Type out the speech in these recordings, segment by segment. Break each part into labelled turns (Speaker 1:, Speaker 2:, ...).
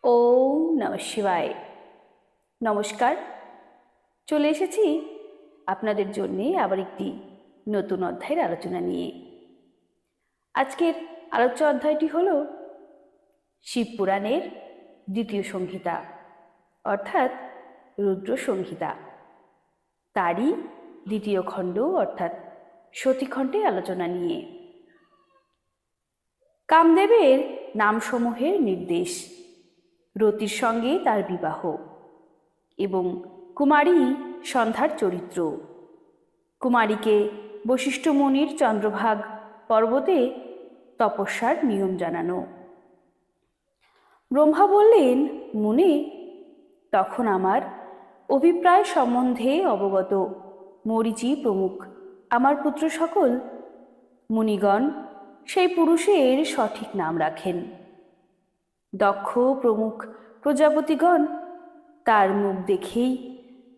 Speaker 1: ওম নমঃ শিবায়। নমস্কার, চলে এসেছি আপনাদের জন্যে আবার একটি নতুন অধ্যায়ের আলোচনা নিয়ে। আজকের আলোচ্য অধ্যায়টি হল শিবপুরাণের দ্বিতীয় সংহিতা অর্থাৎ রুদ্র সংহিতা, তারই দ্বিতীয় খণ্ড অর্থাৎ সতীখণ্ডের আলোচনা নিয়ে। কামদেবের নামসমূহের নির্দেশ, রতির সঙ্গে তার বিবাহ এবং কুমারী সন্ধ্যার চরিত্র, কুমারীকে বশিষ্ঠ মুনির চন্দ্রভাগ পর্বতে তপস্যার নিয়ম জানানো। ব্রহ্মা বললেন, মুনে, তখন আমার অভিপ্রায় সম্বন্ধে অবগত মরীচি প্রমুখ আমার পুত্র সকল মুনিগণ সেই পুরুষের সঠিক নাম রাখেন। দক্ষ প্রমুখ প্রজাপতিগণ তার মুখ দেখেই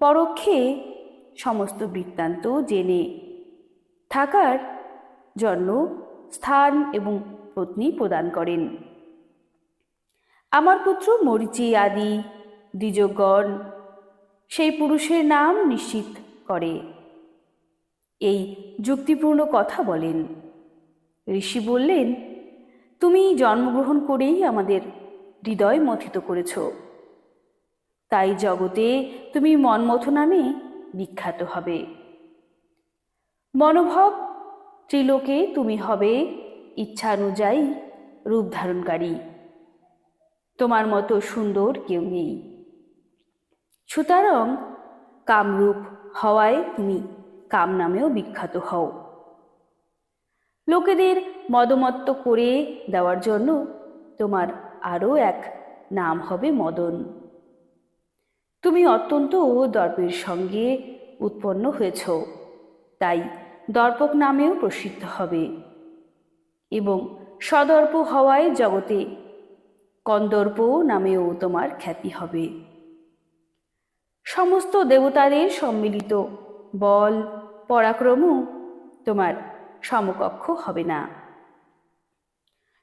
Speaker 1: পরোক্ষে সমস্ত বৃত্তান্ত জেনে থাকার জন্য স্থান এবং পত্নী প্রদান করেন। আমার পুত্র মরীচি আদি দ্বিজগণ সেই পুরুষের নাম নিশ্চিত করে এই যুক্তিপূর্ণ কথা বলেন। ঋষি বললেন, তুমি জন্মগ্রহণ করেই আমাদের হৃদয় মথিত করেছ, তাই জগতে তুমি মন্মথ নামে বিখ্যাত হবে। মনোভব ত্রিলোকে তুমি হবে ইচ্ছানুযায়ী রূপ ধারণকারী, তোমার মতো সুন্দর কেউ নেই। সুতরাং কামরূপ হওয়ায় তুমি কাম নামেও বিখ্যাত হও। লোকেদের মদমত্ত করে দেওয়ার জন্য তোমার আরও এক নাম হবে মদন। তুমি অত্যন্ত দর্পের সঙ্গে উৎপন্ন হয়েছ, তাই দর্পক নামেও প্রসিদ্ধ হবে এবং সদর্প হওয়ায় জগতে কন্দর্প নামেও তোমার খ্যাতি হবে। সমস্ত দেবতাদের সম্মিলিত বল পরাক্রমও তোমার সমকক্ষ হবে না।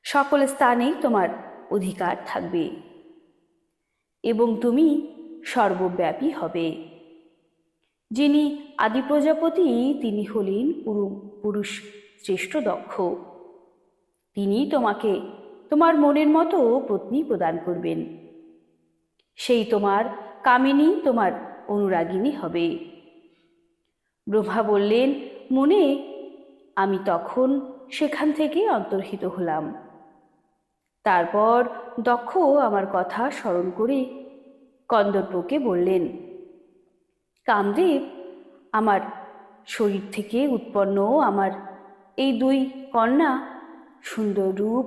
Speaker 1: সকল স্থানেই তোমার অধিকার থাকবে এবং তুমি সর্বব্যাপী হবে। যিনি আদি প্রজাপতি তিনি হলেন পুরুষ শ্রেষ্ঠ দক্ষ। তিনি তোমাকে তোমার মনের মতো পত্নী প্রদান করবেন। সেই তোমার কামিনী, তোমার অনুরাগিনী হবে। ব্রহ্মা বললেন, মুনে, আমি তখন সেখান থেকে অন্তর্হিত হলাম। তারপর দক্ষ আমার কথা স্মরণ করে কন্দর্পকে বললেন, কামদেব, আমার শরীর থেকে উৎপন্ন আমার এই দুই কন্যা সুন্দর রূপ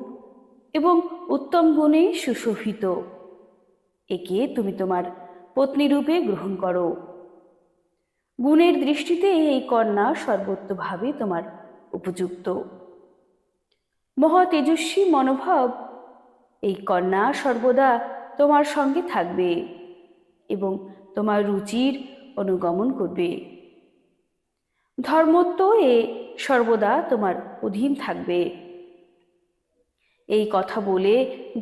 Speaker 1: এবং উত্তম গুণে সুশোভিত। একে তুমি তোমার পত্নী রূপে গ্রহণ করো। গুণের দৃষ্টিতে এই কন্যা সর্বোত্তভাবে তোমার উপযুক্ত। মহা তেজস্বী মনোভাব এই কন্যা সর্বদা তোমার সঙ্গে থাকবে এবং তোমার রুচির অনুগমন করবে। ধর্মত্ব এ সর্বদা তোমার অধীন থাকবে। এই কথা বলে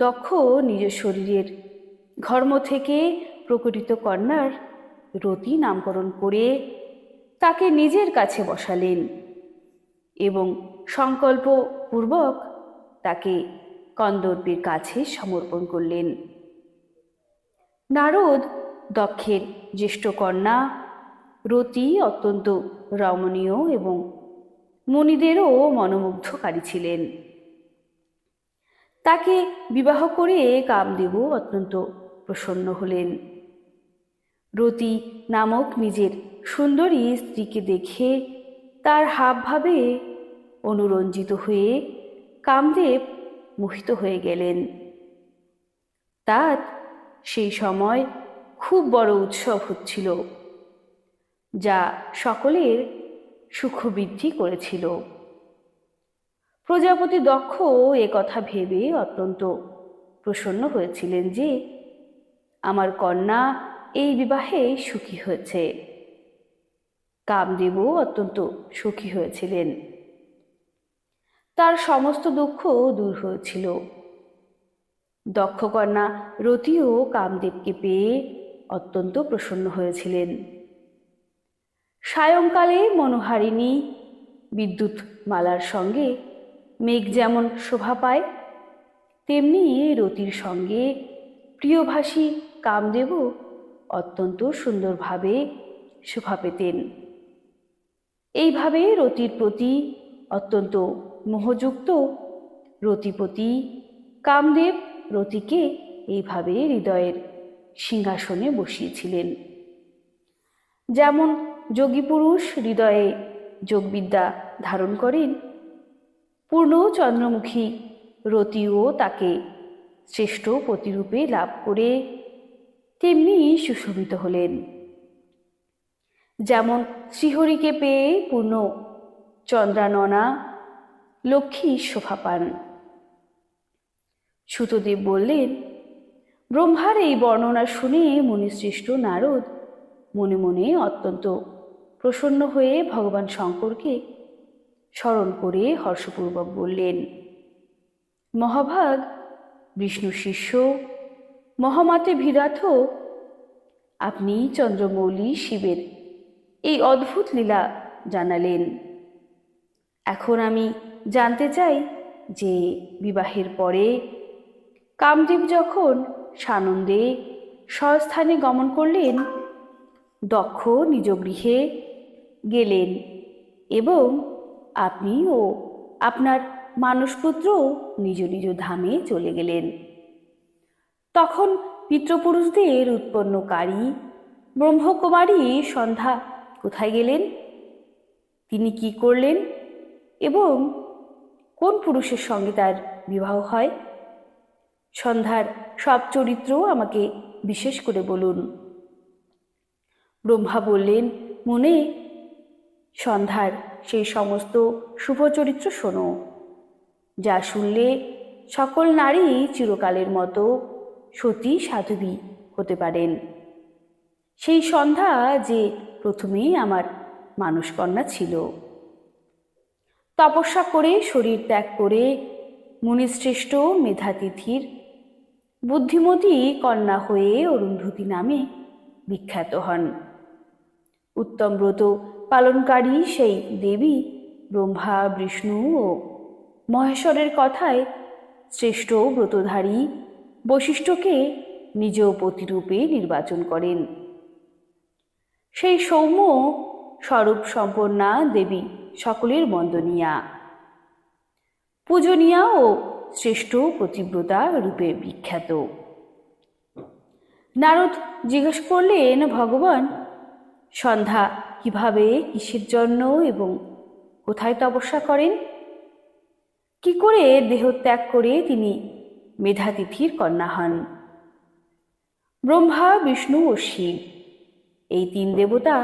Speaker 1: দক্ষ নিজ শরীরের ঘর্ম থেকে প্রকটিত কন্যার রতি নামকরণ করে তাকে নিজের কাছে বসালেন এবং সংকল্পপূর্বক তাকে কন্দর্পের কাছে সমর্পণ করলেন। নারদ দক্ষের জ্যেষ্ঠ কন্যা রতি অত্যন্ত রমণীয় এবং মুনিদেরও মনোমুগ্ধকারী ছিলেন। তাকে বিবাহ করে কামদেবও অত্যন্ত প্রসন্ন হলেন। রতি নামক নিজের সুন্দরী স্ত্রীকে দেখে তার হাবভাবে অনুরঞ্জিত হয়ে কামদেব মোহিত হয়ে গেলেন। তার সেই সময় খুব বড় উৎসব হচ্ছিল, যা সকলের সুখ বৃদ্ধি করেছিল। প্রজাপতি দক্ষ এ কথা ভেবে অত্যন্ত প্রসন্ন হয়েছিলেন যে আমার কন্যা এই বিবাহে সুখী হয়েছে। কামদেবও অত্যন্ত সুখী হয়েছিলেন। তার সমস্ত দুঃখ দূর হয়েছিল। দক্ষকন্যা রতিও কামদেবকে পেয়ে অত্যন্ত প্রসন্ন হয়েছিলেন। সায়ংকালে মনোহারিণী বিদ্যুৎ মালার সঙ্গে মেঘ যেমন শোভা পায়, তেমনি রতির সঙ্গে প্রিয়ভাষী কামদেবও অত্যন্ত সুন্দরভাবে শোভা পেতেন। এইভাবে রতির প্রতি অত্যন্ত মোহযুক্ত রতিপতি কামদেব রতিকে এইভাবে হৃদয়ের সিংহাসনে বসিয়েছিলেন। যেমন যোগী পুরুষ হৃদয়ে যোগবিদ্যা ধারণ করেন, পূর্ণ চন্দ্রমুখী রতিও তাকে শ্রেষ্ঠ পতিরূপে লাভ করে তেমনি সুশোভিত হলেন। যেমন শ্রীহরিকে পেয়ে পূর্ণ চন্দ্রাননা লক্ষ্মী শোভা পান। সুতদেব বললেন, ব্রহ্মার এই বর্ণনা শুনে মুনিশ্রেষ্ঠ নারদ মনে মনে অত্যন্ত প্রসন্ন হয়ে ভগবান শঙ্করকে স্মরণ করে হর্ষপূর্বক বললেন, মহাভাগ বিষ্ণু শিষ্য মহামাতে ভিরাথ, আপনি চন্দ্রমৌলি শিবের এই অদ্ভুত লীলা জানালেন। এখন আমি জানতে চাই যে বিবাহের পরে কামদেব যখন সানন্দে স্বস্থানে গমন করলেন, দক্ষ নিজ গৃহে গেলেন এবং আপনি ও আপনার মানসপুত্র নিজ নিজ ধামে চলে গেলেন, তখন পিতৃপুরুষদের উৎপন্নকারী ব্রহ্মকুমারী সন্ধ্যা কোথায় গেলেন? তিনি কি করলেন এবং কোন পুরুষের সঙ্গে তার বিবাহ হয়? সন্ধ্যার সব চরিত্র আমাকে বিশেষ করে বলুন। ব্রহ্মা বললেন, মুনে, সন্ধ্যার সেই সমস্ত শুভ চরিত্র শোনো, যা শুনলে সকল নারী চিরকালের মতো সতী সাধবী হতে পারেন। সেই সন্ধ্যা যে প্রথমেই আমার মানসকন্যা ছিল, তপস্যা করে শরীর ত্যাগ করে মুনিশ্রেষ্ঠ মেধাতিথির বুদ্ধিমতী কন্যা হয়ে অরুন্ধতী নামে বিখ্যাত হন। উত্তম ব্রত পালনকারী সেই দেবী ব্রহ্মা বিষ্ণু ও মহেশ্বরের কথায় শ্রেষ্ঠ ব্রতধারী বশিষ্ঠকে নিজ পতিরূপে নির্বাচন করেন। সেই সৌম্য স্বরূপ সম্পন্না দেবী সকলের বন্দনীয়া, পূজনীয়া ও শ্রেষ্ঠ পতিব্রতা রূপে বিখ্যাত। নারদ জিজ্ঞেস করলেন, ভগবান, সন্ধ্যা কিভাবে, কিসের জন্য এবং কোথায় তপস্যা করেন? কি করে দেহত্যাগ করে তিনি মেধাতিথির কন্যা হন? ব্রহ্মা বিষ্ণু ও শিব এই তিন দেবতা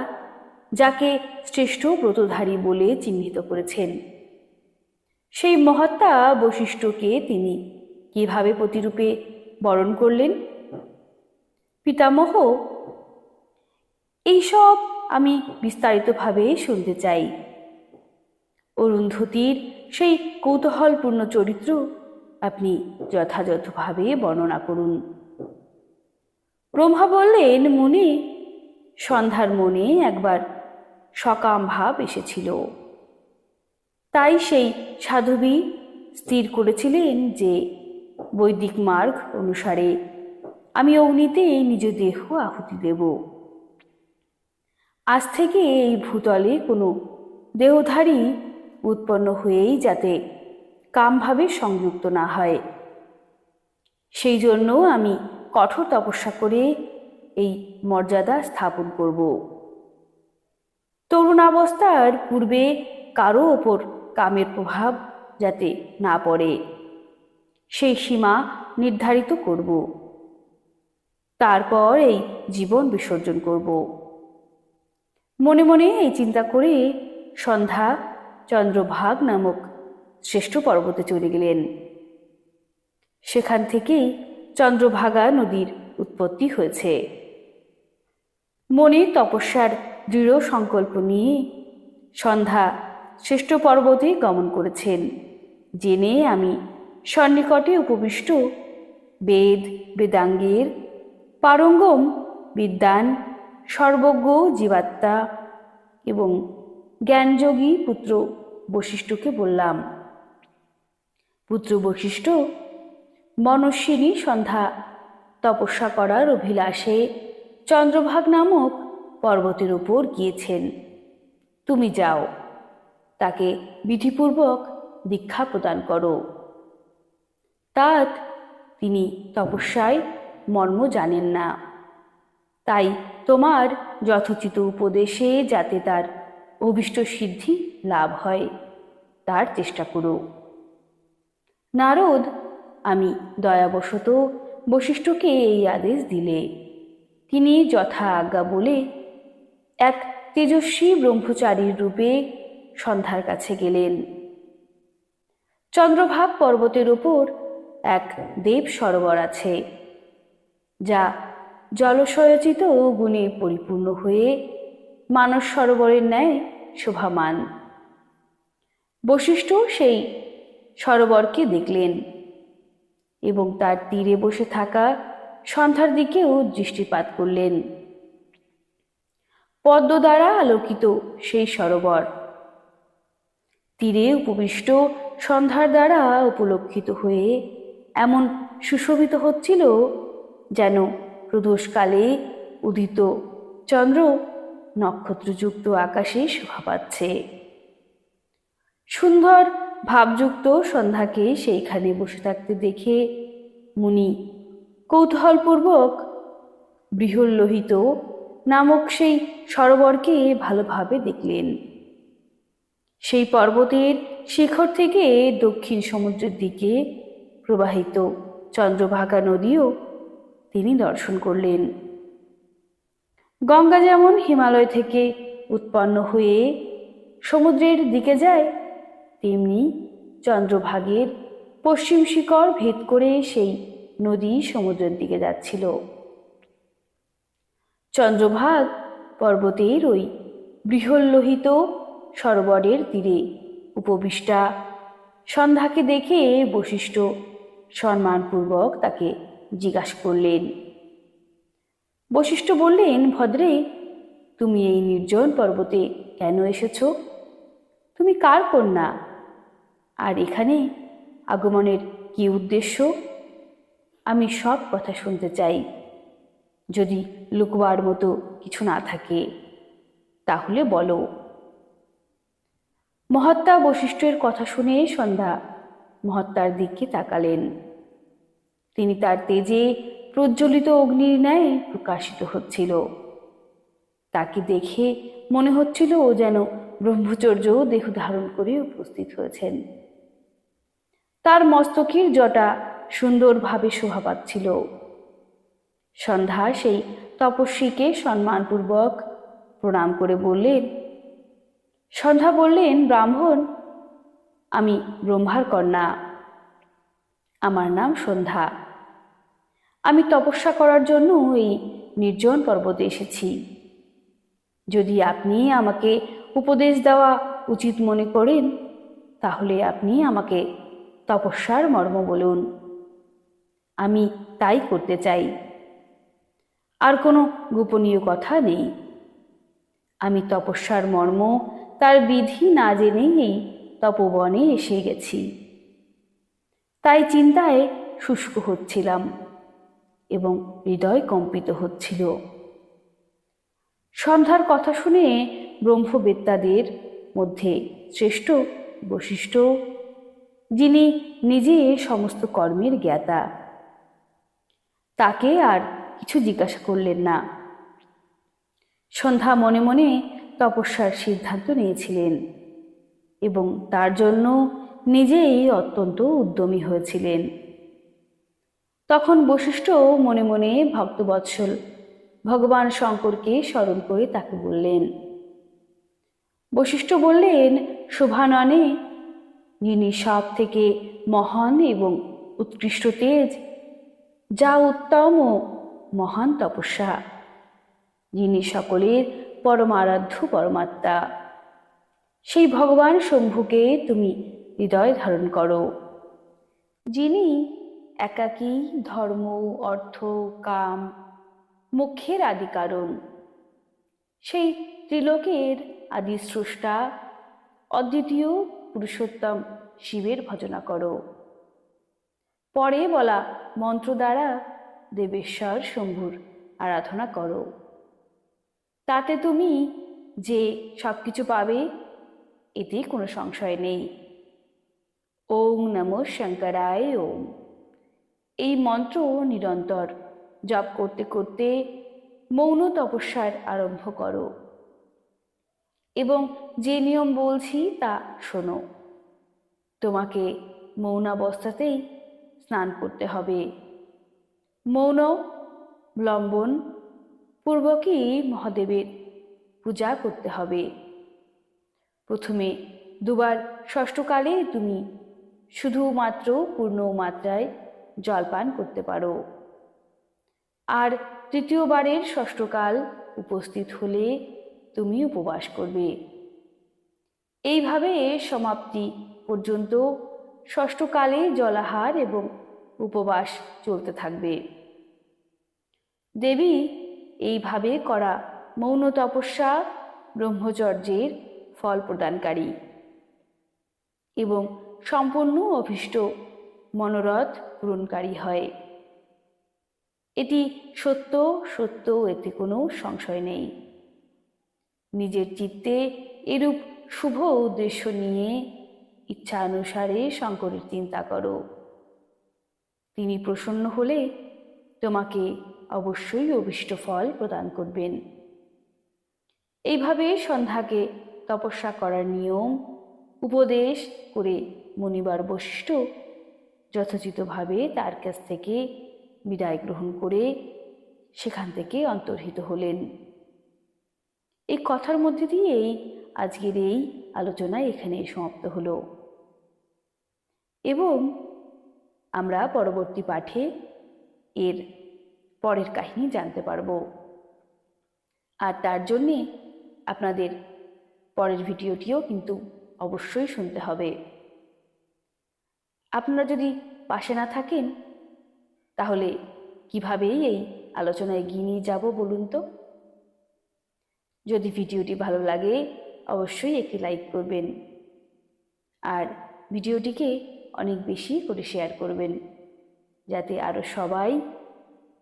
Speaker 1: যাকে শ্রেষ্ঠ ব্রতধারী বলে চিহ্নিত করেছেন, সেই মহাত্মা বশিষ্ঠকে তিনি কিভাবে প্রতিরূপে বরণ করলেন? পিতামহ, এইসব আমি বিস্তারিতভাবে শুনতে চাই। অরুন্ধতীর সেই কৌতূহলপূর্ণ চরিত্র আপনি যথাযথভাবে বর্ণনা করুন। ব্রহ্মা বললেন, মুনি, সন্ধ্যার মনে একবার সকাম ভাব এসেছিল, তাই সেই সাধবী স্থির করেছিলেন যে বৈদিক মার্গ অনুসারে আমি অগ্নিতে নিজ দেহ আহুতি দেব। আজ থেকে এই ভূতলে কোনো দেহধারী উৎপন্ন হয়েই যাতে কামভাবে সংযুক্ত না হয়, সেই জন্য আমি কঠোর তপস্যা করে এই মর্যাদা স্থাপন করব। তরুণাবস্থার পূর্বে কারো ওপর কামের প্রভাব যাতে না পড়ে, সেই সীমা নির্ধারিত করব। তারপর এই জীবন বিসর্জন করব। মনে মনে এই চিন্তা করে সন্ধ্যা চন্দ্রভাগ নামক শ্রেষ্ঠ পর্বতে চলে গেলেন। সেখান থেকেই চন্দ্রভাগা নদীর উৎপত্তি হয়েছে। মনে তপস্যার দৃঢ় সংকল্প নিয়ে সন্ধ্যা শ্রেষ্ঠ পর্বতে গমন করেছেন জেনে আমি সন্নিকটে উপবিষ্ট বেদ বেদাঙ্গের পারঙ্গম বিদ্বান সর্বজ্ঞ জীবাত্মা এবং জ্ঞানযোগী পুত্র বশিষ্ঠকে বললাম, পুত্র বশিষ্ঠ, মনস্বিনী সন্ধ্যা তপস্যা করার অভিলাষে চন্দ্রভাগ নামক পর্বতের উপর গিয়েছেন। তুমি যাও, তাকে বিধিপূর্বক দীক্ষা প্রদান করো। তাত তিনি তপস্যায় মর্ম জানেন না, তাই তোমার যথোচিত উপদেশে যাতে তার অভীষ্ট সিদ্ধি লাভ হয় তার চেষ্টা করো। নারদ, আমি দয়াবশত বশিষ্ঠকে এই আদেশ দিলে তিনি যথা আজ্ঞা বলে এক তেজস্বী ব্রহ্মচারীর রূপে সন্ধ্যার কাছে গেলেন। চন্দ্রভাগ পর্বতের উপর এক দেব সরোবর আছে, যা জলসয়োচিত গুণে পরিপূর্ণ হয়ে মানস সরোবরের ন্যায় শোভামান। বশিষ্ঠ সেই সরোবরকে দেখলেন এবং তার তীরে বসে থাকা সন্ধ্যার দিকেও দৃষ্টিপাত করলেন। পদ্ম দ্বারা আলোকিত সেই সরোবর তীরে উপবিষ্ট সন্ধ্যার দ্বারা উপলক্ষিত হয়ে এমন সুশোভিত হচ্ছিল যেন প্রদোষকালে উদিত চন্দ্র নক্ষত্রযুক্ত আকাশে শোভা পাচ্ছে। সুন্দর ভাবযুক্ত সন্ধ্যাকে সেইখানে বসে থাকতে দেখে মুনি কৌতূহলপূর্বক বৃহল্লোহিত নামক সেই সরোবরকে ভালোভাবে দেখলেন। সেই পর্বতের শিখর থেকে দক্ষিণ সমুদ্রের দিকে প্রবাহিত চন্দ্রভাগা নদীও তিনি দর্শন করলেন। গঙ্গা যেমন হিমালয় থেকে উৎপন্ন হয়ে সমুদ্রের দিকে যায়, তেমনি চন্দ্রভাগের পশ্চিম শিখর ভেদ করে সেই নদী সমুদ্রের দিকে যাচ্ছিল। চন্দ্রভাগ পর্বতের ওই বৃহল্লোহিত সরোবরের তীরে উপবিষ্টা সন্ধ্যাকে দেখে বশিষ্ঠ সম্মানপূর্বক তাকে জিজ্ঞাসা করলেন। বশিষ্ঠ বললেন, ভদ্রে, তুমি এই নির্জন পর্বতে কেন এসেছ? তুমি কার কন্যা? আর এখানে আগমনের কি উদ্দেশ্য? আমি সব কথা শুনতে চাই। যদি লুকবার মতো কিছু না থাকে তাহলে বলো। মহাত্মা বশিষ্ঠের কথা শুনে সন্ধ্যা মহাত্মার দিকে তাকালেন। তিনি তার তেজে প্রজ্বলিত অগ্নির ন্যায় প্রকাশিত হচ্ছিল। তাকে দেখে মনে হচ্ছিল ও যেন ব্রহ্মচর্য দেহ ধারণ করে উপস্থিত হয়েছেন। তার মস্তকের জটা সুন্দরভাবে শোভা পাচ্ছিল। সন্ধ্যা সেই তপস্বীকে সম্মানপূর্বক প্রণাম করে বললেন। সন্ধ্যা বললেন, ব্রাহ্মণ, আমি ব্রহ্মার কন্যা। আমার নাম সন্ধ্যা। আমি তপস্যা করার জন্য এই নির্জন পর্বতে এসেছি। যদি আপনি আমাকে উপদেশ দেওয়া উচিত মনে করেন তাহলে আপনি আমাকে তপস্যার মর্ম বলুন। আমি তাই করতে চাই। আর কোনো গোপনীয় কথা নেই। আমি তপস্যার মর্ম তার বিধি না জেনেই এই তপবনে এসে গেছি। তাই চিন্তায় শুষ্ক হচ্ছিলাম এবং হৃদয় কম্পিত হচ্ছিল। সন্ধ্যার কথা শুনে ব্রহ্মবেত্তাদের মধ্যে শ্রেষ্ঠ বশিষ্ঠ, যিনি নিজে সমস্ত কর্মের জ্ঞাতা, তাকে আর কিছু জিজ্ঞাসা করলেন না। সন্ধ্যা মনে মনে তপস্যার সিদ্ধান্ত নিয়েছিলেন এবং তার জন্য নিজেই অত্যন্ত উদ্যমী হয়েছিলেন। তখন বশিষ্ঠ মনে মনে ভক্তবৎসল ভগবান শঙ্করকে স্মরণ করে তাকে বললেন। বশিষ্ঠ বললেন, শোভাননে, যিনি সব থেকে মহান এবং উৎকৃষ্ট তেজ, যা উত্তম ও মহান তপস্যা, যিনি সকলের পরমারাধ্য পরমাত্মা, সেই ভগবান শম্ভুকে তুমি হৃদয় ধারণ করো, যিনি একাকী ধর্ম, অর্থ, কাম, মোক্ষের আদি কারণ। সেই ত্রিলোকের আদি স্রষ্টা অদ্বিতীয় পুরুষোত্তম শিবের ভজনা করো। পরে বলা মন্ত্র দ্বারা দেবেশ্বর শম্ভুর আরাধনা করো। তাতে তুমি যে সব কিছু পাবে, এতে কোনো সংশয় নেই। ওং নমঃ শঙ্করায় ওম। এই মন্ত্র নিরন্তর জপ করতে করতে মৌন তপস্যার আরম্ভ করো এবং যে নিয়ম বলছি তা শোনো। তোমাকে মৌনাবস্থাতেই স্নান করতে হবে। মৌন লম্বন পূর্বকই মহাদেবের পূজা করতে হবে। প্রথমে দুবার ষষ্ঠকালে তুমি শুধুমাত্র পূর্ণ মাত্রায় জলপান করতে পারো, আর তৃতীয়বারের ষষ্ঠকাল উপস্থিত হলে তুমি উপবাস করবে। এইভাবে সমাপ্তি পর্যন্ত ষষ্ঠকালে জলাহার এবং উপবাস চলতে থাকবে। দেবী এইভাবে করা মৌন তপস্যা ব্রহ্মচর্যের ফল প্রদানকারী এবং সম্পূর্ণ অভীষ্ট মনোরথ পূরণকারী হয়। এটি সত্য সত্য, এতে কোনো সংশয় নেই। নিজের চিত্তে এরূপ শুভ উদ্দেশ্য নিয়ে ইচ্ছা অনুসারে শঙ্করের চিন্তা করো। তিনি প্রসন্ন হলে তোমাকে অবশ্যই অভীষ্ট ফল প্রদান করবেন। এইভাবে সন্ধ্যাকে তপস্যা করার নিয়ম উপদেশ করে মুনিবার বশিষ্ঠ যথোচিতভাবে তার কাছ থেকে বিদায় গ্রহণ করে সেখান থেকে অন্তর্হিত হলেন। এই কথার মধ্যে দিয়েই আজকের এই আলোচনা এখানে সমাপ্ত হলো এবং আমরা পরবর্তী পাঠে এর পরের কাহিনী জানতে পারব। আর তার জন্যে আপনাদের পরের ভিডিওটিও কিন্তু অবশ্যই শুনতে হবে। আপনারা যদি পাশে না থাকেন তাহলে কিভাবেই এই আলোচনা এগিয়ে নিয়ে যাব বলুন তো? যদি ভিডিওটি ভালো লাগে অবশ্যই একটি লাইক করবেন আর ভিডিওটিকে অনেক বেশি করে শেয়ার করবেন, যাতে আরও সবাই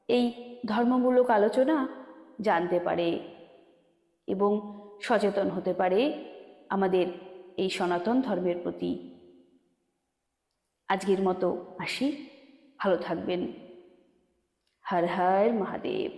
Speaker 1: এই ধর্মমূলক আলোচনা জানতে পারে এবং সচেতন হতে পারে আমাদের এই সনাতন ধর্মের প্রতি। আজকের মতো আসি, ভালো থাকবেন। হর হর মহাদেব।